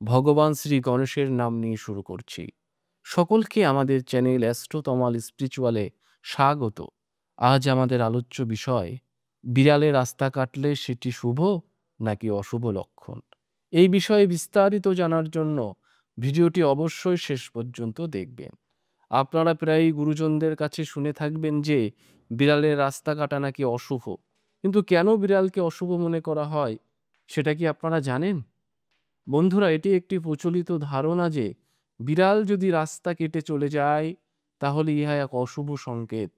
ভগবান শ্রী গণেশের নাম নিয়ে শুরু করছি। সকলকে আমাদের চ্যানেল অ্যাস্ট্রো তমাল স্পিরিচুয়ালে স্বাগত। আজ আমাদের আলোচ্য বিষয়, বিড়ালে রাস্তা কাটলে সেটি শুভ নাকি অশুভ লক্ষণ। এই বিষয়ে বিস্তারিত জানার জন্য ভিডিওটি অবশ্যই শেষ পর্যন্ত দেখবেন। আপনারা প্রায়ই গুরুজনদের কাছে শুনে থাকবেন যে বিড়ালের রাস্তা কাটা নাকি অশুভ, কিন্তু কেন বিড়ালকে অশুভ মনে করা হয় সেটা কি আপনারা জানেন? বন্ধুরা, এটি একটি প্রচলিত ধারণা যে বিড়াল যদি রাস্তা কেটে চলে যায় তাহলে ইহা এক অশুভ সংকেত।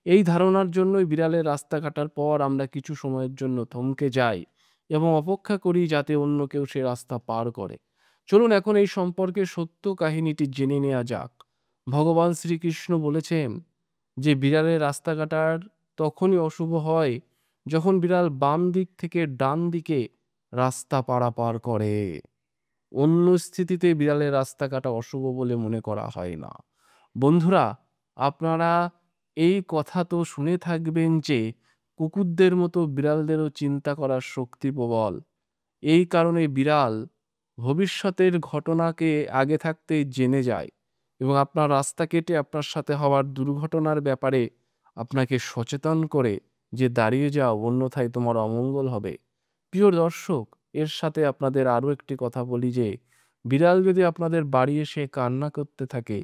এই ধারণার জন্যই বিড়ালের রাস্তা কাটার পর আমরা কিছু সময়ের জন্য থমকে যাই এবং অপেক্ষা করি যাতে অন্য কেউ সে রাস্তা পার করে। চলুন এখন এই সম্পর্কে সত্য কাহিনীটি জেনে নেওয়া যাক। ভগবান শ্রীকৃষ্ণ বলেছেন যে বিড়ালের রাস্তা কাটার তখনই অশুভ হয় যখন বিড়াল বাম দিক থেকে ডান দিকে রাস্তা পারাপার করে। অন্য স্থিতিতে বিড়ালের রাস্তা কাটা অশুভ বলে মনে করা হয় না। বন্ধুরা, আপনারা এই কথা তো শুনে থাকবেন যে কুকুরদের মতো বিড়ালদেরও চিন্তা করার শক্তি প্রবল। এই কারণে বিড়াল ভবিষ্যতের ঘটনাকে আগে থাকতেই জেনে যায় এবং আপনার রাস্তা কেটে আপনার সাথে হওয়ার দুর্ঘটনার ব্যাপারে আপনাকে সচেতন করে যে দাঁড়িয়ে যাও, অন্যথায় তোমার অমঙ্গল হবে। প্রিয় দর্শক, এর সাথে আপনাদের আরও একটি কথা বলি যে বিড়াল যদি আপনাদের বাড়ি এসে কান্না করতে থাকে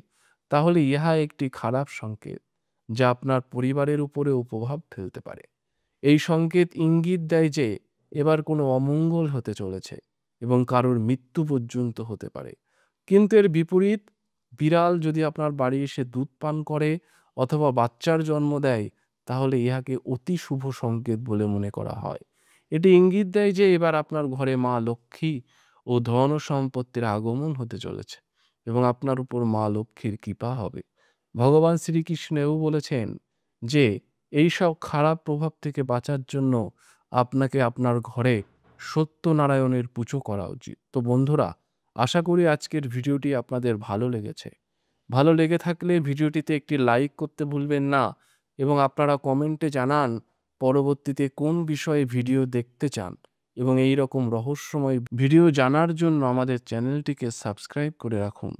তাহলে ইহা একটি খারাপ সংকেত, যা আপনার পরিবারের উপরেও প্রভাব ফেলতে পারে। এই সংকেত ইঙ্গিত দেয় যে এবার কোনো অমঙ্গল হতে চলেছে এবং কারোর মৃত্যু পর্যন্ত হতে পারে। কিন্তু এর বিপরীত, বিড়াল যদি আপনার বাড়ি এসে দুধ পান করে অথবা বাচ্চার জন্ম দেয় তাহলে ইহাকে অতি শুভ সংকেত বলে মনে করা হয়। এটি ইঙ্গিত দেয় যে এবার আপনার ঘরে মা লক্ষ্মী ও ধন ও সম্পত্তির আগমন হতে চলেছে এবং আপনার উপর মা লক্ষ্মীর কৃপা হবে। ভগবান শ্রীকৃষ্ণও বলেছেন যে এইসব খারাপ প্রভাব থেকে বাঁচার জন্য আপনাকে আপনার ঘরে সত্যনারায়ণের পুজো করা উচিত। তো বন্ধুরা, আশা করি আজকের ভিডিওটি আপনাদের ভালো লেগেছে। ভালো লেগে থাকলে ভিডিওটিতে একটি লাইক করতে ভুলবেন না এবং আপনারা কমেন্টে জানান পরবর্তীতে কোন বিষয়ে ভিডিও দেখতে চান, এবং এই রকম রহস্যময় ভিডিও জানার জন্য আমাদের চ্যানেলটিকে সাবস্ক্রাইব করে রাখুন।